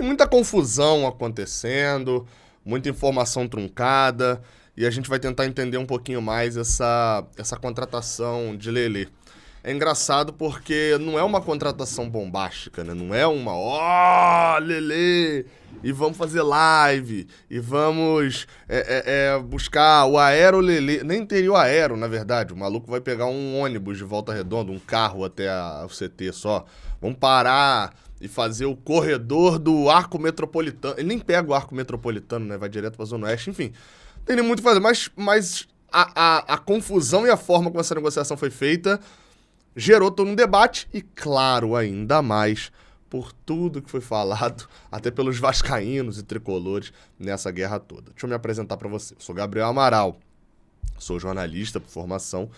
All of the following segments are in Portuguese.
Tem muita confusão acontecendo, muita informação truncada, e a gente vai tentar entender um pouquinho mais essa contratação de Lelê. É engraçado porque não é uma contratação bombástica, né? Não é uma, Lelê, e vamos fazer live, e vamos buscar o Aero Lelê. Nem teria o Aero, na verdade. O maluco vai pegar um ônibus de Volta Redonda, um carro até o CT só. Vamos parar e fazer o corredor do Arco Metropolitano. Ele nem pega o Arco Metropolitano, né? Vai direto pra Zona Oeste, enfim. Não tem nem muito o que fazer, mas a confusão e a forma como essa negociação foi feita gerou todo um debate e, claro, ainda mais por tudo que foi falado, até pelos vascaínos e tricolores nessa guerra toda. Deixa eu me apresentar para você. Eu sou Gabriel Amaral, sou jornalista por formação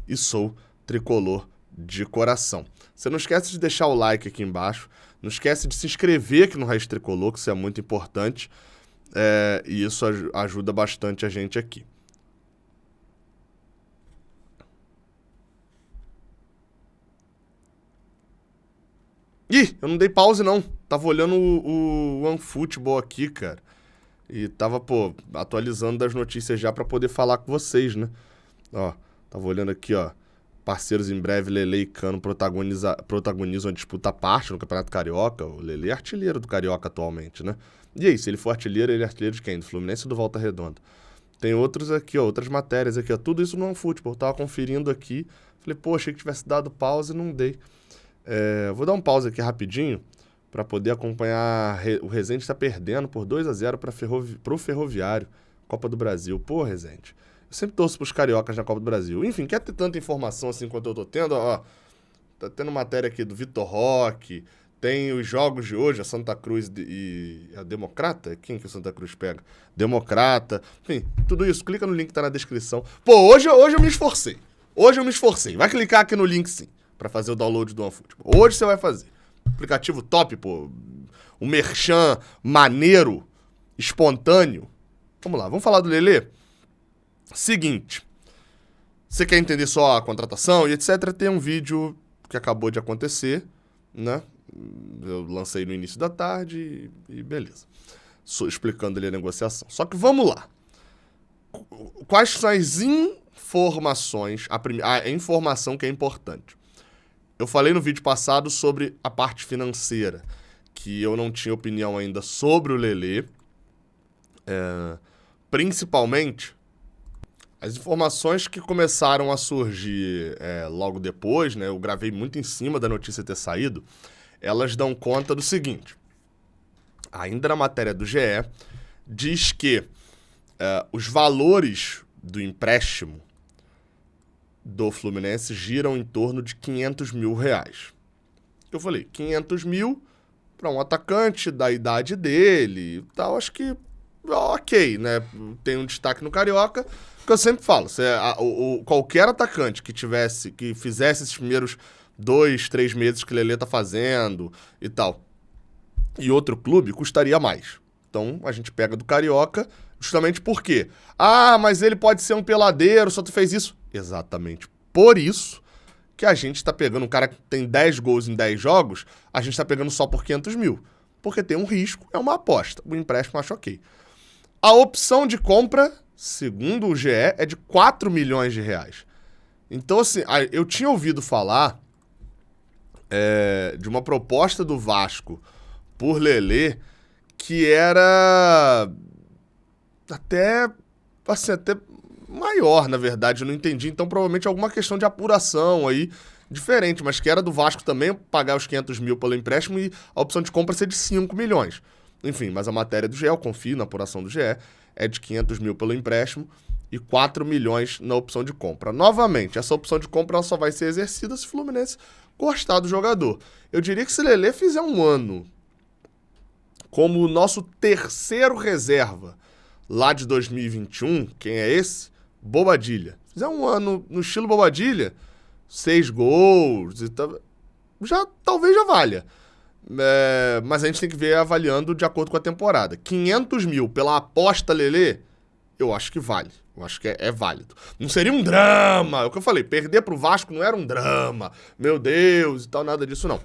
e sou tricolor de coração. Você não esquece de deixar o like aqui embaixo, não esquece de se inscrever aqui no Raiz Tricolor, que isso é muito importante, e isso ajuda bastante a gente aqui. Ih, eu não dei pause não, tava olhando o OneFootball aqui, cara, e tava, atualizando das notícias já pra poder falar com vocês, né? Ó, tava olhando aqui, ó, parceiros em breve, Lelê e Cano protagonizam a disputa à parte no Campeonato Carioca. O Lelê é artilheiro do Carioca atualmente, né? E aí, se ele for artilheiro, ele é artilheiro de quem? Do Fluminense ou do Volta Redonda? Tem outros aqui, ó, outras matérias aqui, ó, tudo isso no OneFootball, tava conferindo aqui, falei, achei que tivesse dado pause e não dei. Vou dar um pause aqui rapidinho para poder acompanhar. O Resende está perdendo por 2-0 pro Ferroviário, Copa do Brasil. Pô, Resende, eu sempre torço pros cariocas na Copa do Brasil. Enfim, quer ter tanta informação assim quanto eu tô tendo? Ó, tá tendo matéria aqui do Vitor Roque, tem os jogos de hoje, a Santa Cruz e a Democrata. Quem que o Santa Cruz pega? Democrata. Enfim, tudo isso, clica no link que tá na descrição. Hoje eu me esforcei. Vai clicar aqui no link sim, pra fazer o download do OneFootball. Hoje você vai fazer. Aplicativo top, um merchan maneiro, espontâneo. Vamos lá, vamos falar do Lelê? Seguinte, você quer entender só a contratação e etc, tem um vídeo que acabou de acontecer, né? Eu lancei no início da tarde e beleza. Explicando ali a negociação. Só que vamos lá. Quais são as informações, a informação que é importante? Eu falei no vídeo passado sobre a parte financeira, que eu não tinha opinião ainda sobre o Lelê. Principalmente, as informações que começaram a surgir logo depois, né? Eu gravei muito em cima da notícia ter saído. Elas dão conta do seguinte. Ainda na matéria do GE, diz que os valores do empréstimo do Fluminense giram em torno de R$500 mil. Eu falei, 500 mil para um atacante da idade dele e tal, acho que ok, né? Tem um destaque no Carioca, que eu sempre falo, qualquer atacante que fizesse esses primeiros 2-3 meses que o Lelê tá fazendo e tal, e outro clube, custaria mais. Então, a gente pega do Carioca, justamente por quê? Mas ele pode ser um peladeiro, só tu fez isso. Exatamente por isso que a gente tá pegando um cara que tem 10 gols em 10 jogos, a gente tá pegando só por 500 mil. Porque tem um risco, é uma aposta. O empréstimo acho ok. A opção de compra, segundo o GE, é de R$4 milhões. Então, assim, eu tinha ouvido falar de uma proposta do Vasco por Lelê que era até maior, na verdade, eu não entendi. Então, provavelmente alguma questão de apuração aí diferente, mas que era do Vasco também pagar os 500 mil pelo empréstimo e a opção de compra ser de 5 milhões. Enfim, mas a matéria do GE, eu confio na apuração do GE, é de 500 mil pelo empréstimo e 4 milhões na opção de compra. Novamente, essa opção de compra ela só vai ser exercida se o Fluminense gostar do jogador. Eu diria que se o Lelê fizer um ano como o nosso terceiro reserva lá de 2021, quem é esse? Bobadilha. Fizer um ano no estilo Bobadilha, 6 gols e tal, talvez já valha. Mas a gente tem que ver avaliando de acordo com a temporada. 500 mil pela aposta Lelê, eu acho que vale. Eu acho que é válido. Não seria um drama. É o que eu falei, perder pro Vasco não era um drama. Meu Deus e tal, nada disso não.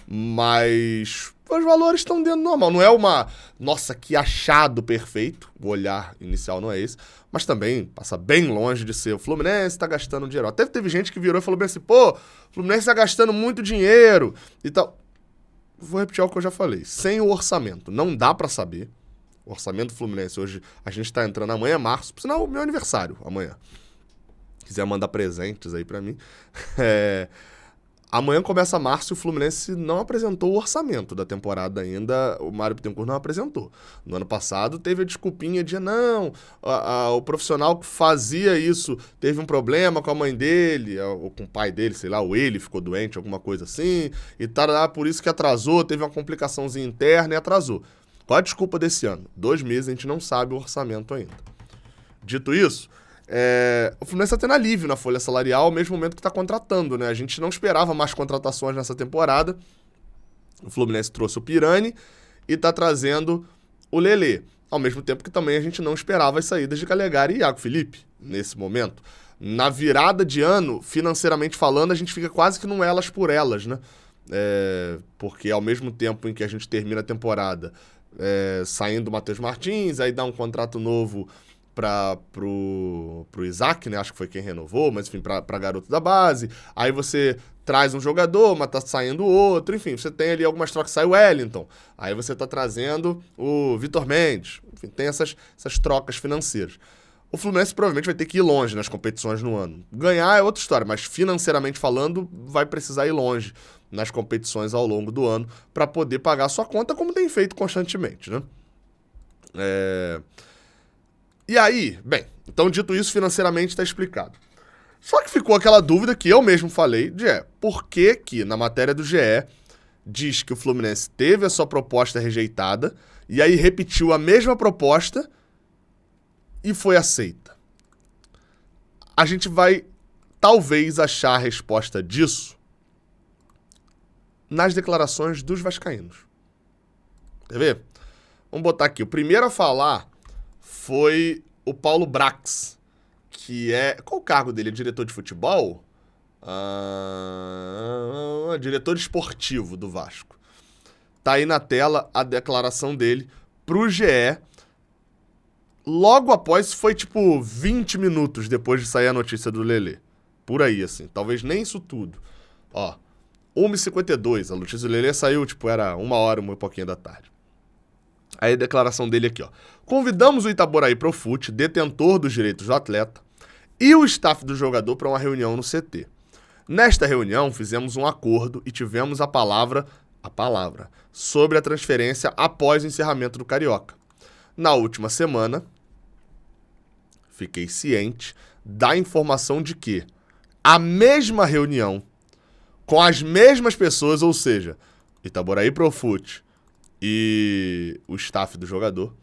Mas os valores estão dentro do normal. Não é uma, nossa, que achado perfeito, o olhar inicial não é esse, mas também passa bem longe de ser o Fluminense tá gastando dinheiro. Até teve gente que virou e falou bem assim, pô, o Fluminense tá gastando muito dinheiro e tal. Vou repetir o que eu já falei. Sem o orçamento, não dá pra saber. O orçamento do Fluminense hoje, a gente tá entrando amanhã, é março, por sinal, meu aniversário, amanhã. Quiser mandar presentes aí pra mim. Amanhã começa março e o Fluminense não apresentou o orçamento da temporada ainda. O Mário Bittencourt não apresentou. No ano passado teve a desculpinha de não, o profissional que fazia isso teve um problema com a mãe dele, ou com o pai dele, sei lá, ou ele ficou doente, alguma coisa assim, e tal, por isso que atrasou, teve uma complicaçãozinha interna e atrasou. Qual a desculpa desse ano? 2 meses a gente não sabe o orçamento ainda. Dito isso, o Fluminense está tendo alívio na folha salarial ao mesmo momento que está contratando, né? A gente não esperava mais contratações nessa temporada. O Fluminense trouxe o Pirani e está trazendo o Lelê. Ao mesmo tempo que também a gente não esperava as saídas de Calegari e Iago Felipe nesse momento. Na virada de ano, financeiramente falando, a gente fica quase que num elas por elas, né? Porque ao mesmo tempo em que a gente termina a temporada saindo o Matheus Martins, aí dá um contrato novo pro Isaac, né? Acho que foi quem renovou, mas enfim, pra garoto da base. Aí você traz um jogador, mas tá saindo outro. Enfim, você tem ali algumas trocas. Sai o Wellington. Aí você tá trazendo o Vitor Mendes. Enfim, tem essas trocas financeiras. O Fluminense provavelmente vai ter que ir longe nas competições no ano. Ganhar é outra história, mas financeiramente falando, vai precisar ir longe nas competições ao longo do ano para poder pagar a sua conta, como tem feito constantemente, né? E aí, bem, então dito isso, financeiramente está explicado. Só que ficou aquela dúvida que eu mesmo falei de por que na matéria do GE diz que o Fluminense teve a sua proposta rejeitada e aí repetiu a mesma proposta e foi aceita. A gente vai talvez achar a resposta disso nas declarações dos vascaínos. Quer ver? Vamos botar aqui. O primeiro a falar foi o Paulo Brax, que é... Qual o cargo dele? É diretor de futebol? Diretor esportivo do Vasco. Tá aí na tela a declaração dele pro GE. Logo após, foi tipo 20 minutos depois de sair a notícia do Lelê. Por aí, assim. Talvez nem isso tudo. Ó, 1h52. A notícia do Lelê saiu, tipo, era 1h, um pouquinho da tarde. Aí a declaração dele aqui, ó. Convidamos o Itaboraí Profute, detentor dos direitos do atleta, e o staff do jogador para uma reunião no CT. Nesta reunião, fizemos um acordo e tivemos a palavra, sobre a transferência após o encerramento do Carioca. Na última semana, fiquei ciente da informação de que a mesma reunião, com as mesmas pessoas, ou seja, Itaboraí Profute e o staff do jogador,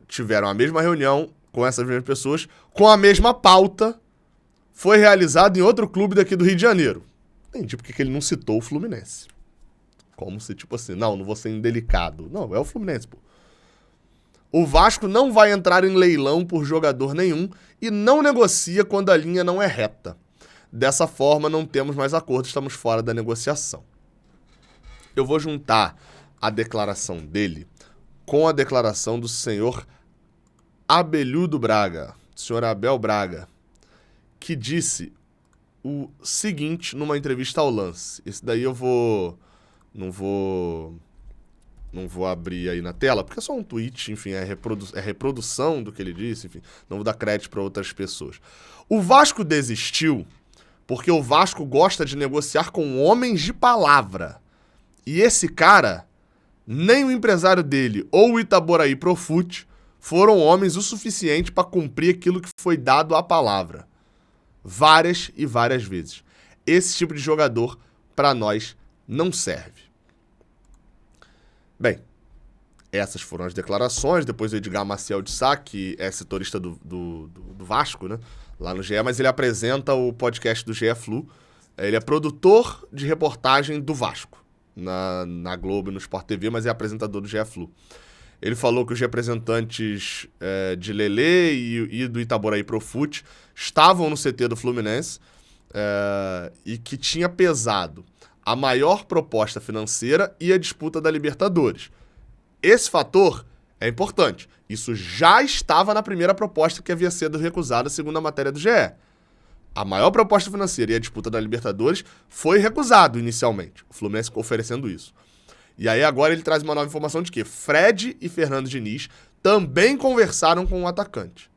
tiveram a mesma reunião com essas mesmas pessoas, com a mesma pauta, foi realizado em outro clube daqui do Rio de Janeiro. Entendi porque ele não citou o Fluminense. Como se, tipo assim, não vou ser indelicado. Não, é o Fluminense, pô. O Vasco não vai entrar em leilão por jogador nenhum e não negocia quando a linha não é reta. Dessa forma, não temos mais acordo, estamos fora da negociação. Eu vou juntar a declaração dele com a declaração do senhor Abelhudo Braga, senhor Abel Braga, que disse o seguinte numa entrevista ao Lance. Esse daí eu não vou abrir aí na tela, porque é só um tweet, enfim, é reprodução do que ele disse, enfim, não vou dar crédito para outras pessoas. O Vasco desistiu porque o Vasco gosta de negociar com homens de palavra. E esse cara, nem o empresário dele ou o Itaboraí Profute foram homens o suficiente para cumprir aquilo que foi dado à palavra. Várias e várias vezes. Esse tipo de jogador, para nós, não serve. Bem, essas foram as declarações. Depois o Edgar Maciel de Sá, que é setorista do Vasco, né? Lá no GE, mas ele apresenta o podcast do GE Flu. Ele é produtor de reportagem do Vasco, na Globo e no Sport TV, mas é apresentador do GE Flu. Ele falou que os representantes de Lelê e do Itaboraí Profute estavam no CT do Fluminense e que tinha pesado a maior proposta financeira e a disputa da Libertadores. Esse fator é importante. Isso já estava na primeira proposta que havia sido recusada, segundo a matéria do GE. A maior proposta financeira e a disputa da Libertadores foi recusado inicialmente. O Fluminense ficou oferecendo isso. E aí agora ele traz uma nova informação de que Fred e Fernando Diniz também conversaram com o atacante.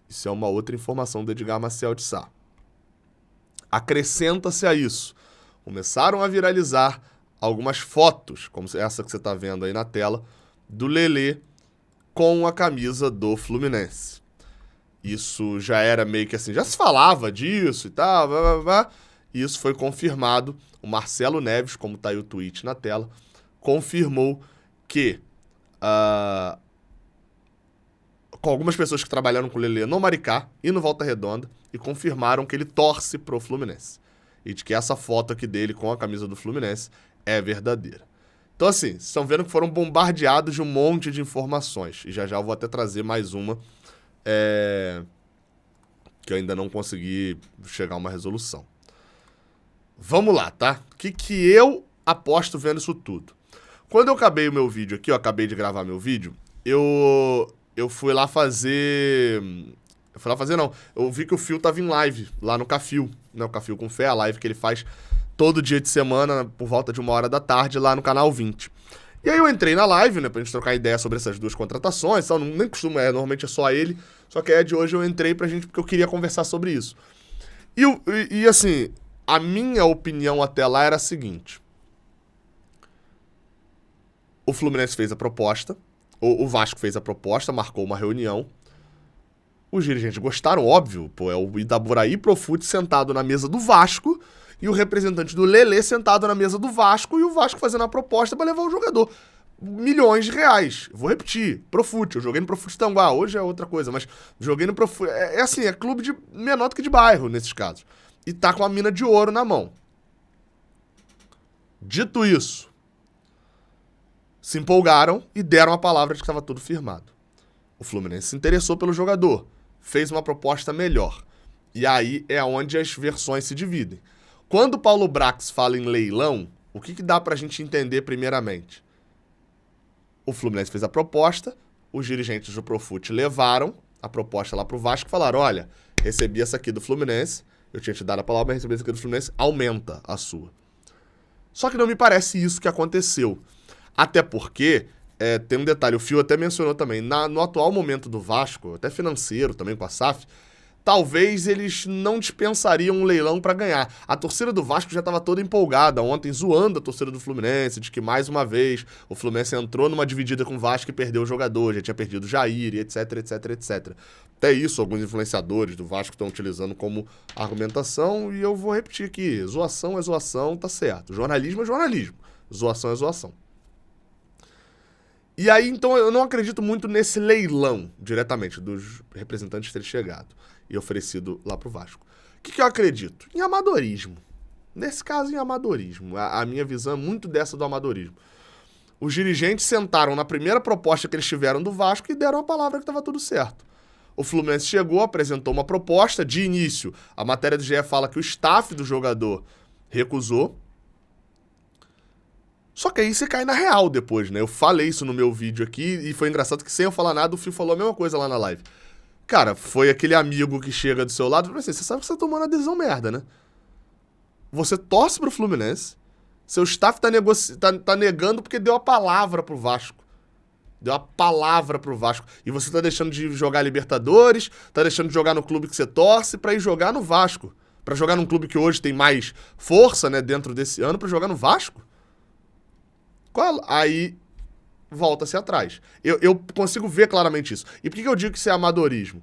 Isso é uma outra informação do Edgar Maciel de Sá. Acrescenta-se a isso. Começaram a viralizar algumas fotos, como essa que você está vendo aí na tela, do Lelê com a camisa do Fluminense. Isso já era meio que assim, já se falava disso e tal, e isso foi confirmado. O Marcelo Neves, como está aí o tweet na tela, confirmou que com algumas pessoas que trabalharam com o Lelê no Maricá e no Volta Redonda, e confirmaram que ele torce pro Fluminense. E de que essa foto aqui dele com a camisa do Fluminense é verdadeira. Então assim, vocês estão vendo que foram bombardeados de um monte de informações. E já já eu vou até trazer mais uma que eu ainda não consegui chegar a uma resolução. Vamos lá, tá? O que eu aposto vendo isso tudo? Quando eu acabei o meu vídeo aqui, eu acabei de gravar meu vídeo, eu fui lá fazer... Eu vi que o Fio tava em live lá no Cafio, né? O Cafio com Fé, a live que ele faz todo dia de semana, por volta de 1h da tarde, lá no canal 20. E aí eu entrei na live, né, pra gente trocar ideia sobre essas duas contratações, então, nem costumo, normalmente é só ele, só que a de hoje eu entrei porque eu queria conversar sobre isso. E assim, a minha opinião até lá era a seguinte: o Fluminense fez a proposta, o Vasco fez a proposta, marcou uma reunião. Os dirigentes gostaram, óbvio, pô, é o Itaboraí Profute sentado na mesa do Vasco e o representante do Lelê sentado na mesa do Vasco e o Vasco fazendo a proposta para levar o jogador. Milhões de reais. Vou repetir, Profute. Eu joguei no Profute Tanguá, hoje é outra coisa, mas joguei no Profute. É assim, é clube de menor do que de bairro nesses casos. E tá com a mina de ouro na mão. Dito isso, se empolgaram e deram a palavra de que estava tudo firmado. O Fluminense se interessou pelo jogador, fez uma proposta melhor. E aí é onde as versões se dividem. Quando o Paulo Brax fala em leilão, o que dá pra gente entender primeiramente? O Fluminense fez a proposta, os dirigentes do Profute levaram a proposta lá pro Vasco e falaram: olha, recebi essa aqui do Fluminense, eu tinha te dado a palavra, mas recebi essa aqui do Fluminense, aumenta a sua. Só que não me parece isso que aconteceu. Até porque, tem um detalhe, o Fio até mencionou também, no atual momento do Vasco, até financeiro também com a SAF, talvez eles não dispensariam um leilão para ganhar. A torcida do Vasco já estava toda empolgada ontem, zoando a torcida do Fluminense, de que mais uma vez o Fluminense entrou numa dividida com o Vasco e perdeu o jogador, já tinha perdido o Jair, etc, etc, etc. Até isso, alguns influenciadores do Vasco estão utilizando como argumentação, e eu vou repetir aqui: zoação é zoação, tá certo. Jornalismo é jornalismo, zoação é zoação. E aí, então, eu não acredito muito nesse leilão, diretamente, dos representantes terem chegado e oferecido lá pro Vasco. O que eu acredito? Em amadorismo. Nesse caso, em amadorismo. A minha visão é muito dessa do amadorismo. Os dirigentes sentaram na primeira proposta que eles tiveram do Vasco e deram a palavra que estava tudo certo. O Fluminense chegou, apresentou uma proposta. De início, a matéria do GE fala que o staff do jogador recusou. Só que aí você cai na real depois, né? Eu falei isso no meu vídeo aqui e foi engraçado que sem eu falar nada o Fio falou a mesma coisa lá na live. Cara, foi aquele amigo que chega do seu lado e fala assim: você sabe que você tá tomando uma decisão merda, né? Você torce pro Fluminense, seu staff tá negando porque deu a palavra pro Vasco. Deu a palavra pro Vasco. E você tá deixando de jogar Libertadores, tá deixando de jogar no clube que você torce pra ir jogar no Vasco. Pra jogar num clube que hoje tem mais força, né, dentro desse ano, pra jogar no Vasco. Aí volta-se atrás. Eu consigo ver claramente isso. E por que eu digo que isso é amadorismo?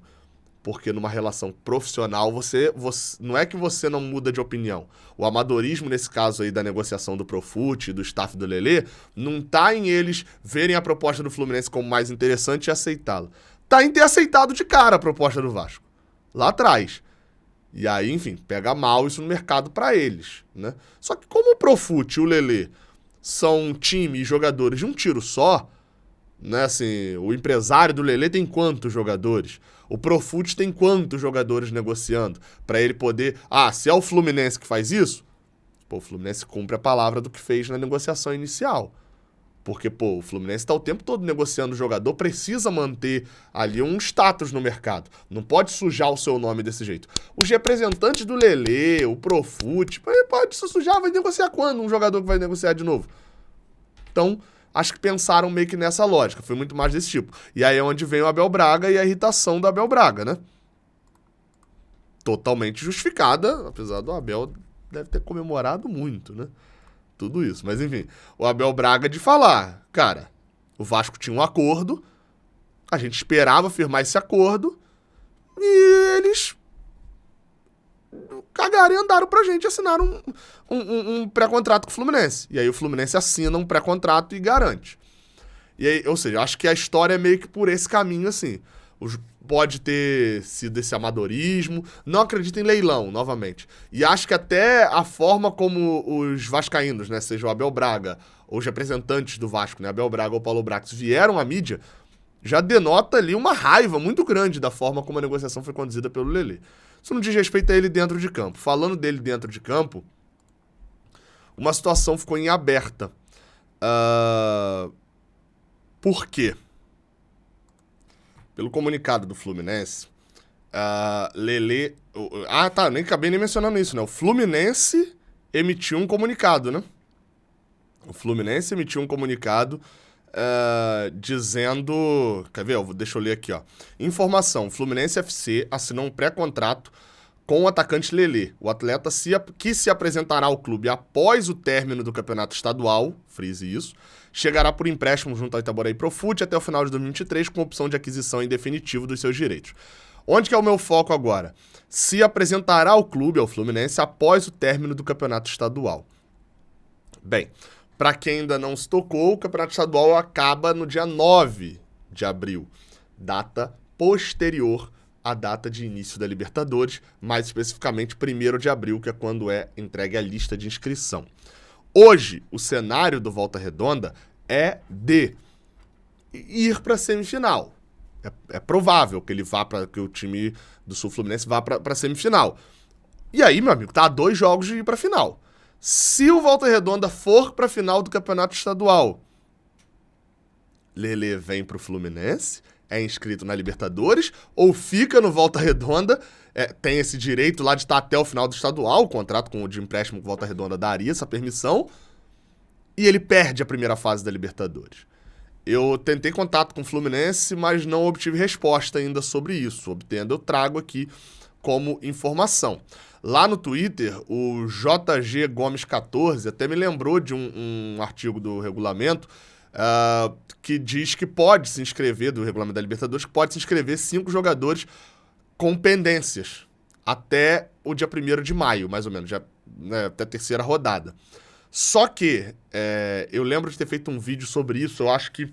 Porque numa relação profissional, você não é que você não muda de opinião. O amadorismo, nesse caso aí da negociação do Profute, do staff do Lelê, não tá em eles verem a proposta do Fluminense como mais interessante e aceitá-la. Tá em ter aceitado de cara a proposta do Vasco. Lá atrás. E aí, enfim, pega mal isso no mercado pra eles, né? Só que como o Profute e o Lelê são time e jogadores de um tiro só, né? Assim, o empresário do Lelê tem quantos jogadores? O Profute tem quantos jogadores negociando? Pra ele poder... se é o Fluminense que faz isso, Pô, o Fluminense cumpre a palavra do que fez na negociação inicial. Porque, pô, o Fluminense tá o tempo todo negociando o jogador, precisa manter ali um status no mercado. Não pode sujar o seu nome desse jeito. Os representantes do Lelê, o Profut, pode se sujar, vai negociar quando um jogador que vai negociar de novo? Então, acho que pensaram meio que nessa lógica, foi muito mais desse tipo. E aí é onde vem o Abel Braga e a irritação do Abel Braga, né? Totalmente justificada, apesar do Abel deve ter comemorado muito, né? Tudo isso. Mas, enfim, o Abel Braga de falar, cara, o Vasco tinha um acordo, a gente esperava firmar esse acordo e eles cagaram e andaram pra gente, assinaram um pré-contrato com o Fluminense. E aí o Fluminense assina um pré-contrato e garante. E aí, ou seja, acho que a história é meio que por esse caminho, assim. Pode ter sido esse amadorismo. Não acredito em leilão, novamente. E acho que até a forma como os vascaínos, né, seja o Abel Braga ou os representantes do Vasco, né, Abel Braga ou Paulo Brax, vieram à mídia, já denota ali uma raiva muito grande da forma como a negociação foi conduzida pelo Lelê. Isso não diz respeito a ele dentro de campo. Falando dele dentro de campo, uma situação ficou em aberta. Por quê? Pelo comunicado do Fluminense, Lelê... nem acabei nem mencionando isso, né? O Fluminense emitiu um comunicado, né? O Fluminense emitiu um comunicado dizendo... Quer ver? Deixa eu ler aqui, ó. Informação. Fluminense FC assinou um pré-contrato com o atacante Lelê. O atleta que se apresentará ao clube após o término do campeonato estadual, frise isso, chegará por empréstimo junto ao Itaboraí Profut até o final de 2023 com opção de aquisição em definitivo dos seus direitos. Onde que é o meu foco agora? Se apresentará ao clube, ao Fluminense, após o término do campeonato estadual. Bem, para quem ainda não se tocou, o campeonato estadual acaba no dia 9 de abril, data posterior à data de início da Libertadores, mais especificamente 1º de abril, que é quando é entregue a lista de inscrição. Hoje, o cenário do Volta Redonda é de ir para a semifinal. É provável que que o time do Sul Fluminense vá para a semifinal. E aí, meu amigo, tá a 2 jogos de ir para a final. Se o Volta Redonda for para a final do campeonato estadual, Lelê vem para o Fluminense, é inscrito na Libertadores, ou fica no Volta Redonda, tem esse direito lá de estar até o final do estadual, o contrato de empréstimo com Volta Redonda daria essa permissão, e ele perde a primeira fase da Libertadores. Eu tentei contato com o Fluminense, mas não obtive resposta ainda sobre isso. Obtendo, eu trago aqui como informação. Lá no Twitter, o JG Gomes 14 até me lembrou de um artigo do regulamento que diz que pode se inscrever, do regulamento da Libertadores, que pode se inscrever 5 jogadores com pendências até o dia 1º de maio, mais ou menos, até a terceira rodada. Só que eu lembro de ter feito um vídeo sobre isso, eu acho que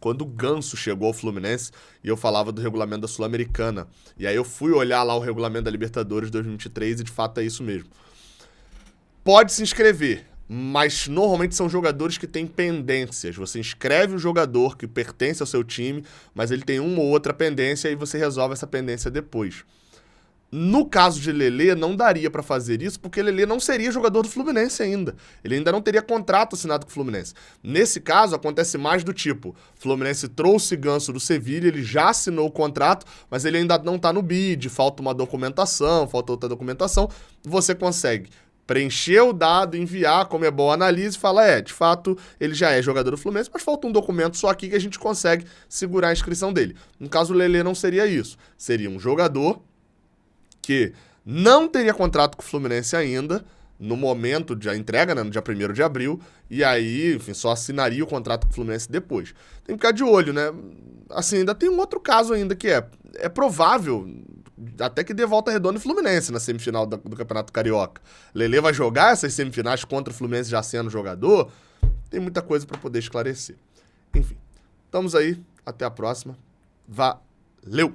quando o Ganso chegou ao Fluminense e eu falava do regulamento da Sul-Americana. E aí eu fui olhar lá o regulamento da Libertadores 2023 e de fato é isso mesmo. Pode se inscrever, mas normalmente são jogadores que têm pendências. Você inscreve o jogador que pertence ao seu time, mas ele tem uma ou outra pendência e você resolve essa pendência depois. No caso de Lelê, não daria pra fazer isso, porque Lelê não seria jogador do Fluminense ainda. Ele ainda não teria contrato assinado com o Fluminense. Nesse caso, acontece mais do tipo, Fluminense trouxe Ganso do Sevilha, ele já assinou o contrato, mas ele ainda não tá no bid, falta uma documentação, falta outra documentação. Você consegue preencher o dado, enviar, como é bom, analise e fala, de fato, ele já é jogador do Fluminense, mas falta um documento só aqui que a gente consegue segurar a inscrição dele. No caso, o Lelê não seria isso. Seria um jogador que não teria contrato com o Fluminense ainda, no momento da entrega, né, no dia 1º de abril, e aí, enfim, só assinaria o contrato com o Fluminense depois. Tem que ficar de olho, né? Assim, ainda tem um outro caso ainda que é provável até que dê Volta Redonda e Fluminense na semifinal do Campeonato Carioca. Lelê vai jogar essas semifinais contra o Fluminense já sendo jogador? Tem muita coisa para poder esclarecer. Enfim, estamos aí, até a próxima. Valeu!